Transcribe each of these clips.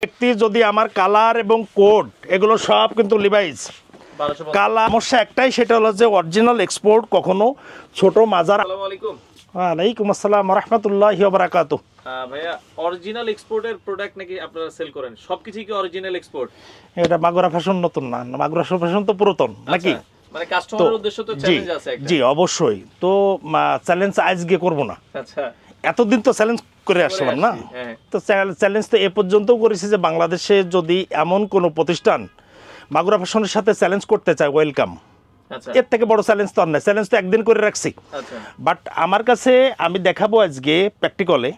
ব্যক্তি যদি আমার কালার এবং কোড এগুলো সব কিন্তু লিভাইস কালার সমস্যা একটাই, সেটা হলো যে অরিজিনাল এক্সপোর্ট কখনো ছোট মাজার। আসসালামু আলাইকুম। ওয়ালাইকুম আসসালাম ওয়া রাহমাতুল্লাহি ওয়া বারাকাতুহু। ভাইয়া অরিজিনাল এক্সপোর্টের প্রোডাক্ট নাকি আপনারা সেল করেন? সবকিছু কি অরিজিনাল এক্সপোর্ট? এটা মাগুরা ফ্যাশন নতুন না, মাগুরা ফ্যাশন তো পুরাতন নাকি? মানে কাস্টমারের উদ্দেশ্য তো চ্যালেঞ্জ আছে একটা। জি অবশ্যই, তো চ্যালেঞ্জ আজকে করব না। আচ্ছা, এতদিন তো চ্যালেঞ্জ করে আসলাম না, তো চ্যালেঞ্জ তো এ পর্যন্ত করেছি যে বাংলাদেশে যদি এমন কোনো প্রতিষ্ঠান মাগুরা ফ্যাশনের সাথে চ্যালেঞ্জ করতে চায়, ওয়েলকাম। এর থেকে বড় চ্যালেঞ্জ তো আর নাই, চ্যালেঞ্জ তো একদিন করে রাখছি। বাট আমার কাছে আমি দেখাবো আজকে প্র্যাকটিক্যালে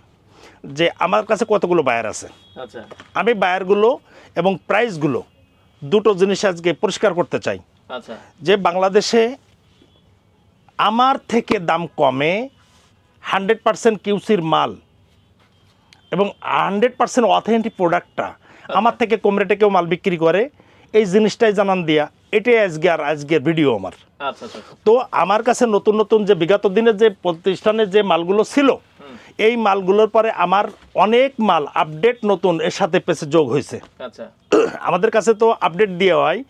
যে আমার কাছে কতগুলো বায়ার আছে। আমি বায়ারগুলো এবং প্রাইসগুলো দুটো জিনিস আজকে পরিষ্কার করতে চাই। যে বাংলাদেশে আমার থেকে দাম কমে 100% কিউসির মাল এবং 100% অথেন্টিক প্রোডাক্টটা আমার থেকে কম রেটে কেউ মাল বিক্রি করে, এই জিনিসটাই জানান দিয়া এটাই আজকের ভিডিও আমার। তো আমার কাছে নতুন নতুন যে বিগত দিনের যে প্রতিষ্ঠানের যে মালগুলো ছিল, এই মালগুলোর পরে আমার অনেক মাল আপডেট নতুন এর সাথে পেছে যোগ হয়েছে। আমাদের কাছে তো আপডেট দেওয়া হয়,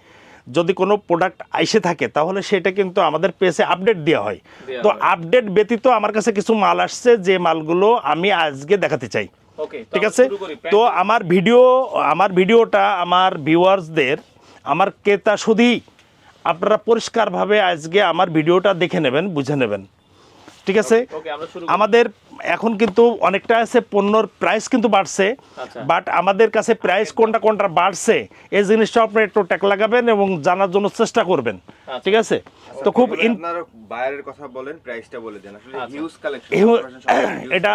যদি কোনো প্রোডাক্ট আইসে থাকে তাহলে সেটা কিন্তু আমাদের পেজে আপডেট দেওয়া হয়। তো আপডেট ব্যতীত আমার কাছে কিছু মাল আসছে, যে মালগুলো আমি আজকে দেখাতে চাই। ঠিক আছে, তো আমার ভিডিওটা আমার ভিউয়ার্সদের, আমার ক্রেতা শুধুই আপনারা পরিষ্কারভাবে আজকে আমার ভিডিওটা দেখে নেবেন, বুঝে নেবেন। ঠিক আছে, আমাদের এখন কিন্তু অনেকটা আছে, পণ্যর প্রাইস কিন্তু বাড়ছে, বাট আমাদের কাছে প্রাইস কোনটা বাড়ছে এই জিনিসটা আপনি একটু ট্যাগ লাগাবেন এবং জানার জন্য চেষ্টা করবেন। ঠিক আছে, তো খুব বায়ারের কথা বলেন, প্রাইসটা বলে দেন। আসলে হিউজ কালেকশন, এটা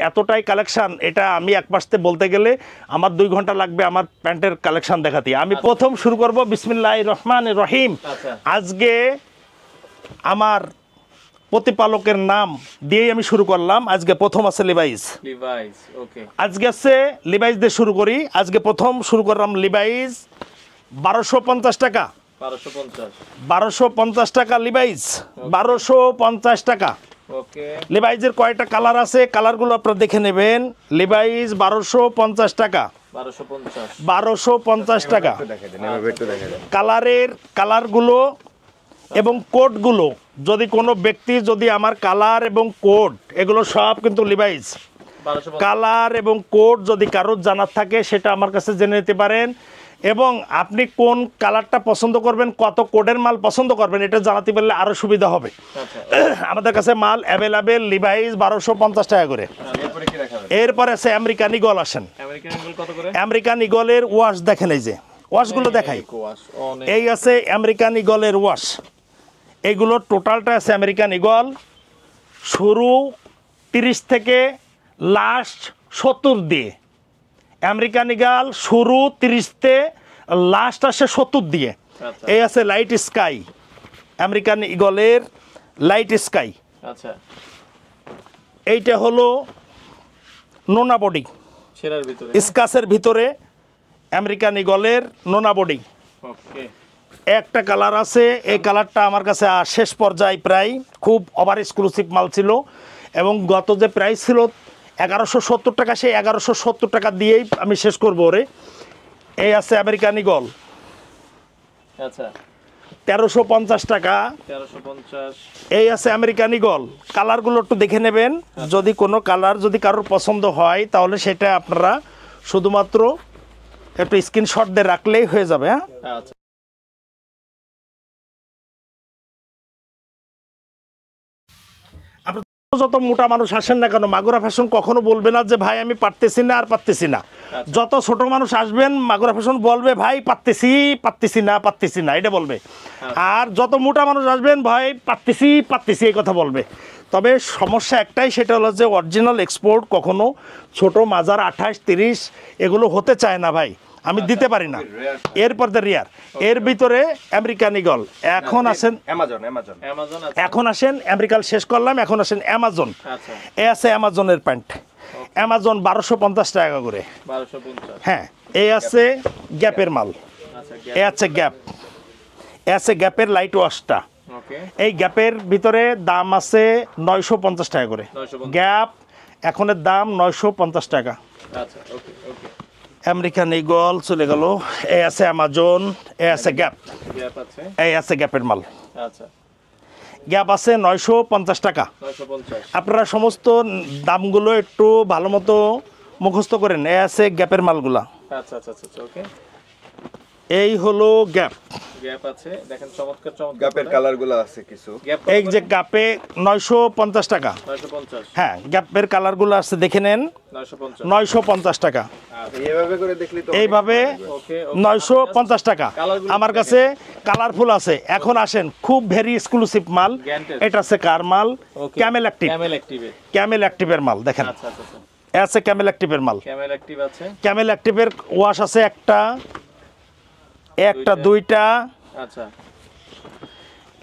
এতটাই কালেকশন, এটা আমি এক পাশে বলতে গেলে আমার 2 ঘন্টা লাগবে আমার প্যান্টের কালেকশন দেখাতে। আমি প্রথম শুরু করব বিসমিল্লাহির রহমানির রহিম। আজকে আমার প্রতিপালকের নাম দিয়েই আমি শুরু করলাম। আজকে প্রথম আছে লিভাইস। আজকে আছে লিভাইস দিয়ে শুরু করি। আজকে প্রথম শুরু করলাম লিভাইস 1250 টাকা। 1250 টাকা লিভাইস, 1250 টাকা। লিভাইসের কয়টা কালার আছে, কালারগুলো আপনারা দেখে নেবেন। লিভাইস 1250 টাকা, 1250 টাকা। কালারগুলো এবং কোডগুলো, যদি কোনো ব্যক্তি যদি আমার কালার এবং কোড এগুলো সব কিন্তু লিভাইস কালার এবং কোড যদি কারোর জানার থাকে সেটা আমার কাছে জেনে নিতে পারেন। এবং আপনি কোন কালারটা পছন্দ করবেন, কত কোডের মাল পছন্দ করবেন, এটা জানাতে পারলে আরও সুবিধা হবে। আমাদের কাছে মাল অ্যাভেলেবেল লিভাইস 1250 টাকা করে। এরপরে আছে আমেরিকান ইগল। আসেন, আমেরিকান ইগলের ওয়াশ দেখেন, এই যে ওয়াশগুলো দেখাই। এই আছে আমেরিকান ইগলের ওয়াশ, এইগুলো টোটালটা আছে আমেরিকান ইগল, শুরু 30 থেকে লাস্ট 70 দিয়ে। আমেরিকান ইগল শুরু 30তে, লাস্ট আসে 70 দিয়ে। এই আছে লাইট স্কাই, আমেরিকান ইগলের লাইট স্কাই। এইটা হলো নোনা বডি, স্কাচের ভিতরে আমেরিকান ইগলের নোনা বডি। একটা কালার আছে, এই কালারটা আমার কাছে শেষ পর্যায়ে, প্রায় খুব ওভার এক্সক্লুসিভ মাল ছিল এবং গত যে প্রাইস ছিল 1170 টাকা, সেই 1170 টাকা দিয়েই আমি শেষ করবো ওরে। এই আছে আমেরিকান ইগল 1350 টাকা। এই আছে আমেরিকান ইগল। কালারগুলো একটু দেখে নেবেন, যদি কোনো কালার যদি কারোর পছন্দ হয় তাহলে সেটা আপনারা শুধুমাত্র একটু স্ক্রিনশট দিয়ে রাখলেই হয়ে যাবে। হ্যাঁ, যত মোটা মানুষ আসেন না কেন, মাগুরা ফ্যাশন কখনো বলবে না যে ভাই আমি পারতেছি না আর পারতেছি না। যত ছোট মানুষ আসবেন মাগুরা ফ্যাশন বলবে ভাই পারতেছি না এটা বলবে। আর যত মোটা মানুষ আসবেন ভাই পারতেছি এই কথা বলবে। তবে সমস্যা একটাই, সেটা হলো যে অরিজিনাল এক্সপোর্ট কখনো ছোট মাজার 28, 30 এগুলো হতে চায় না ভাই, আমি দিতে পারি না। এরপর রিয়ার, এর ভিতরে আমেরিকান ইগল। এখন আসেন আমেরিকান শেষ করলাম, এখন আসেন অ্যামাজন। এ আছে অ্যামাজনের প্যান্ট, অ্যামাজন 1250 টাকা করে। হ্যাঁ, এই আছে গ্যাপের মাল, এ আছে গ্যাপের লাইট ওয়াশটা। এই গ্যাপের ভিতরে দাম আছে 950 টাকা করে। গ্যাপ এখনের দাম 950 টাকা। আমেরিকান ইগল চলে গেল, এই আছে অ্যামাজন, এই আছে গ্যাপ, গ্যাপ আছে, এই আছে গ্যাপের মাল। আচ্ছা গ্যাপ আছে 950 টাকা। 950, আপনারা সমস্ত দামগুলো একটু ভালো মতো মুখস্থ করেন। এই আছে গ্যাপের মালগুলা। আচ্ছা আচ্ছা আচ্ছা, ওকে। এই হলো গ্যাপ। গ্যাপ আছে, দেখেন চমৎকার চমৎকার গ্যাপের কালারগুলো আছে কিছু। গ্যাপ এই যে গ্যাপে 950 টাকা। 950, হ্যাঁ, গ্যাপের কালারগুলো আছে দেখে নেন, 950, 950 টাকা। এইভাবে করে দেখলে তো এইভাবে ওকে 950 টাকা। কালারগুলো আমার কাছে কালারফুল আছে। এখন আসেন, খুব ভেরি এক্সক্লুসিভ মাল। গ্যান্টের, এটা আছে কার মাল? ওকে, ক্যামেল অ্যাক্টিভ। ক্যামেল অ্যাক্টিভের, ক্যামেল অ্যাক্টিভের মাল দেখেন, আচ্ছা আচ্ছা আচ্ছা, এ আছে ক্যামেল অ্যাক্টিভের মাল। ক্যামেল অ্যাক্টিভ আছে, ক্যামেল অ্যাক্টিভের ওয়াশ আছে একটা, দুইটা। দুইটা, আচ্ছা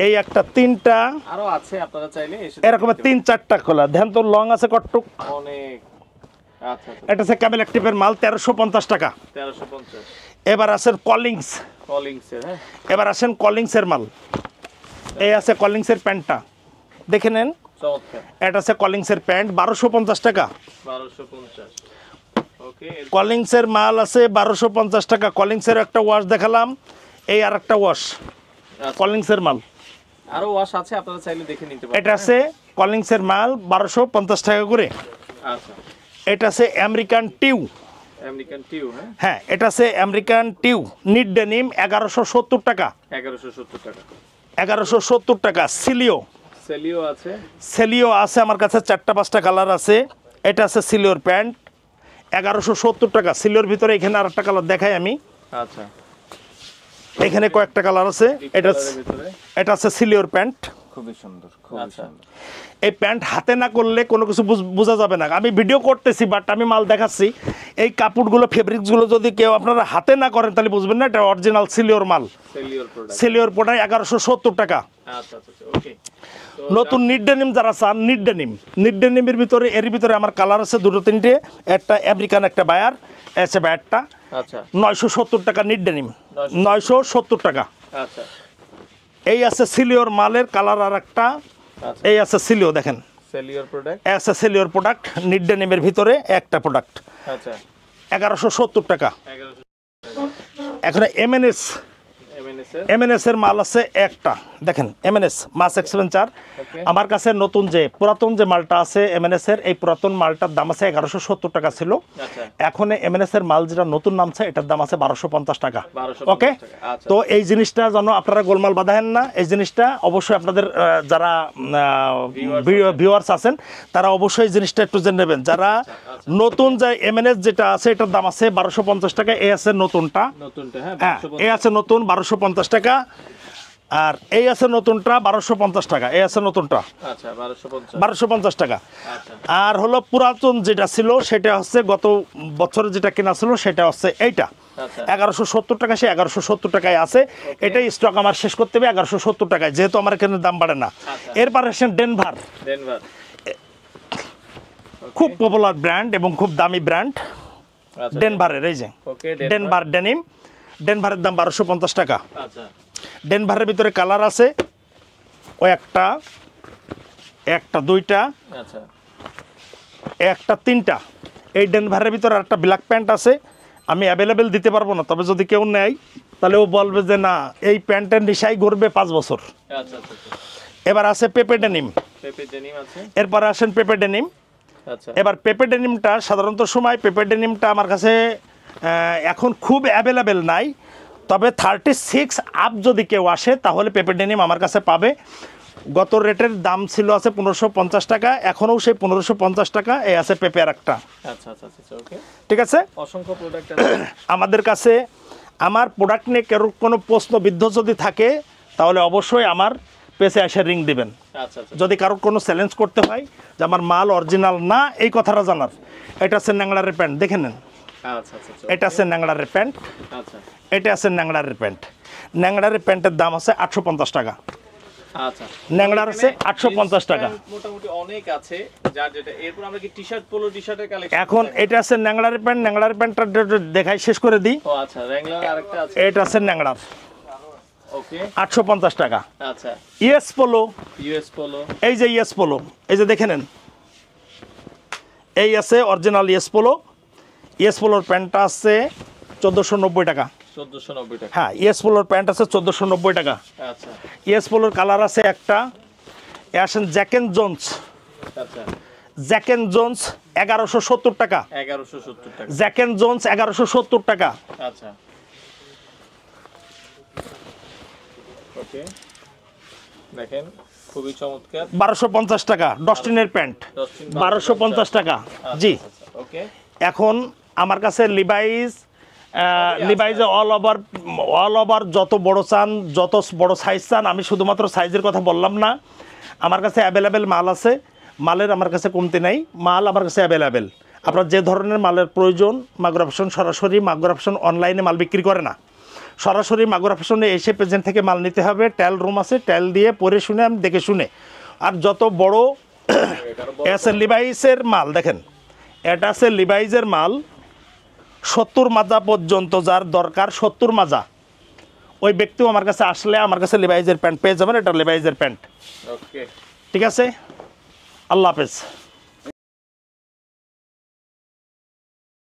এই একটা তিনটা, আরো আছে, আপনারা চাইলে এসে এরকম দেখতে 3-4টা খোলা। ধ্যান তো লং আছে কটটুক। পারেন। অনেক, আচ্ছা আচ্ছা, এটা আছে ক্যামেল অ্যাক্টিভের মাল 1350 টাকা। 1350, এবার আছে কলিংস। কলিংসের, হ্যাঁ এবার আসেন কলিংসের মাল। এই আছে কলিংসের প্যান্টটা দেখে নেন, চমৎকার, এটা আছে কলিংসের প্যান্ট 1250 টাকা। 1250, ওকে। কলিংসের মাল আছে 1250 টাকা। কলিংসের একটা ওয়াশ দেখালাম, এই আর একটা ওয়াশ কলিংসের মাল। আরো ওয়াশ আছে, আপনারা চাইলে দেখে নিতে পারেন। এটা আছে কলিংসের মাল 1250 টাকা করে। আচ্ছা, এটা আছে আমেরিকান টিউ। আমেরিকান টিউ, হ্যাঁ হ্যাঁ, এটা আছে আমেরিকান টিউ নিট ডেনিম 1170 টাকা। 1170 টাকা। 1170 টাকা। সিলিও, সেলিও আছে, সেলিও আছে আমার কাছে 4-5টা কালার আছে। এটা আছে সিলিওর প্যান্ট 1170 টাকা। সিলিওর ভিতরে এখানে আর একটা কালার দেখাই আমি, আচ্ছা, এখানে কয়েকটা কালার আছে। এটা কালারের ভিতরে, এটা আছে সিলিওর প্যান্ট। খুবই সুন্দর, খুব আচ্ছা সুন্দর। এই প্যান্ট হাতে না করলে কোনো কিছু বোঝা যাবে না। আমি ভিডিও করতেছি বাট আমি মাল দেখাচ্ছি। এই কাপড়গুলো, ফেব্রিক্সগুলো যদি কেউ আপনারা হাতে না করেন তাহলে বুঝবেন না এটা অরিজিনাল সিলিওর মাল। সেলিওর প্রোডাক্ট, সিলিওর প্রোডাক্ট 1170 টাকা। আচ্ছা আচ্ছা, ওকে। নতুন নিট ডেনিম যারা চান, নিট ডেনিম, নিট ডেনিমের ভিতরে এর ভিতরে আমার কালার আছে 2-3টে। একটা আমেরিকান, একটা বায়ার, এসে বায়ারটা আচ্ছা 970 টাকা। নিট ডেনিম 970 টাকা। আচ্ছা এই আছে সিলিওর মালের কালার আর একটা, আচ্ছা, এই আছে সিলিও দেখেন, সেলিওর প্রোডাক্ট, আছে সিলিওর প্রোডাক্ট নিট ডেনিমের ভিতরে একটা প্রোডাক্ট আচ্ছা 1170 টাকা। 1100, এখন এমএনএস, এমএনএস এর, এমএনএস এর মাল আছে একটা দেখেন, এমএনএস মাস এক্সপেন্সার। ওকে, আমার কাছে নতুন যে পুরাতন যে মালটা আছে এমএনএস এর, এই পুরাতন মালটার দাম আছে 1170 টাকা ছিল। আচ্ছা এখন এমএনএস এর মাল যেটা নতুন নামছে এটার দাম আছে 1250 টাকা। 1250 ওকে, টাকা, আচ্ছা। তো এই জিনিসটা যেন আপনারা গোলমাল বাঁধায়েন না। এই জিনিসটা অবশ্যই আপনাদের যারা ভিউয়ার্স আছেন তারা অবশ্যই এই জিনিসটা একটু জেনে নেবেন। যারা নতুন যে এমএনএস যেটা আছে এটার দাম আছে 1250 টাকা। এই আছে নতুনটা, নতুনটা, হ্যাঁ হ্যাঁ 1250, এই আছে নতুন 1250 টাকা। আর এই আছে নতুনটা 1250 টাকা। এই আছে নতুনটা আচ্ছা 1250, 1250 টাকা। আচ্ছা আর হলো পুরাতন যেটা ছিল সেটা হচ্ছে গত বছরে যেটা কেনা ছিল সেটা হচ্ছে এইটা আচ্ছা 1170 টাকা। সে 1170 টাকায় আছে। এটাই স্টক আমার শেষ করতে হবে 1170 টাকায়, যেহেতু আমার এখানে দাম বাড়ে না। আচ্ছা। এরপর আসেন ডেনভার, ডেনভার, খুব পপুলার ব্র্যান্ড এবং খুব দামি ব্র্যান্ড আচ্ছা ডেনভারের। এই যে ওকে, ডেনভার ডেনিম, ডেনভারের দাম 1250 টাকা। আচ্ছা ডেনভারের ভিতরে কালার আছে ও একটা, একটা দুইটা, আচ্ছা একটা তিনটা। এই ডেনভারের ভিতরে একটা ব্ল্যাক প্যান্ট আছে, আমি অ্যাভেলেবেল দিতে পারবো না, তবে যদি কেউ নেয় তাহলে ও বলবে যে না এই প্যান্টের নিশাই ঘুরবে 5 বছর। আচ্ছা আচ্ছা, এবার আছে পেপে ডেনিম, পেপে ডেনিম আছে, এরপর আসেন পেপে ডেনিম। আচ্ছা এবার পেপে ডেনিমটা সাধারণত সময় পেপে ডেনিমটা আমার কাছে এখন খুব অ্যাভেলেবেল নাই, তবে 36 আপ যদি কেউ আসে তাহলে পেপে ডেনিম আমার কাছে পাবে। গত রেটের দাম ছিল আছে 1550 টাকা, এখনও সেই 1550 টাকা। এই আছে পেপে আর একটা, আচ্ছা আচ্ছা আচ্ছা, ওকে। ঠিক আছে। অসংখ্য প্রোডাক্ট আছে আমাদের কাছে আমার প্রোডাক্ট নিয়ে কারোর কোনো প্রশ্নবিদ্ধ যদি থাকে তাহলে অবশ্যই আমার পেজে এসে রিং দিবেন। আচ্ছা আচ্ছা, যদি কারোর কোনো চ্যালেঞ্জ করতে হয় যে আমার মাল অরিজিনাল না এই কথাটা জানার, এটা আছে ন্যাংলারের প্যান্ট দেখে নেন, আচ্ছা আচ্ছা, এটা আছে ন্যাংলারের প্যান্ট, আচ্ছা এটা আছে ন্যাংলারের প্যান্ট। ন্যাংলারের প্যান্টের দাম আছে 850 টাকা। আচ্ছা, ন্যাংলার আছে 850 টাকা। মোটামুটি অনেক আছে যার যেটা। এরপর আমরা কি টি-শার্ট, পোলো টি-শার্টের কালেকশন? এখন এটা আছে ন্যাংলারের প্যান্ট, ন্যাংলারের প্যান্টটা দেখাই শেষ করে দিই। ও আচ্ছা, র্যাংলার আরেকটা আছে, এটা আছে ন্যাংলার ওকে 850 টাকা। আচ্ছা, ইএস পোলো, ইউএস পোলো, এই যে ইএস পোলো, এই যে দেখে নেন, এই আছে অরিজিনাল ইএস পোলো, ইএস পোলোর প্যান্টটা আছে 1490 টাকা। 1490 টাকা। হ্যাঁ, ইএস পোলোর প্যান্ট আছে 1490 টাকা। আচ্ছা ইএস পোলোর কালার আছে একটা, আসেন জ্যাক এন্ড জোন্স। আচ্ছা জ্যাক এন্ড জোন্স 1170 টাকা। 1170 টাকা। জ্যাক এন্ড জোন্স 1170 টাকা। আচ্ছা ওকে, দেখেন খুবই চমৎকার। 1250 টাকা ডস্টিনের প্যান্ট, 1250 টাকা। জি, ওকে। এখন আমার কাছে লিভাইজে অল ওভার যত বড় চান, যত বড় সাইজ চান, আমি শুধুমাত্র সাইজের কথা বললাম না, আমার কাছে অ্যাভেলেবেল মাল আছে। মালের আমার কাছে কমতি নাই, মাল আমার কাছে অ্যাভেলেবেল। আপনার যে ধরনের মালের প্রয়োজন, মাগুরা ফ্যাশন সরাসরি, মাগুরা ফ্যাশন অনলাইনে মাল বিক্রি করে না, সরাসরি মাগুরা ফ্যাশনে এসে প্রেজেন্ট থেকে মাল নিতে হবে। ট্যাল রুম আছে, ট্যাল দিয়ে পরে শুনে আমি দেখে শুনে। আর যত বড় আছে লিভাইসের মাল, দেখেন এটা আছে লিভাইজের মাল 70 মাজা পর্যন্ত, যার দরকার 70 মাজা, ওই ব্যক্তিও আমার কাছে আসলে আমার কাছে লিভাইজের প্যান্ট পেয়ে যাবেন। এটা লিভাইজের প্যান্ট। ওকে, ঠিক আছে, আল্লাহ হাফেজ।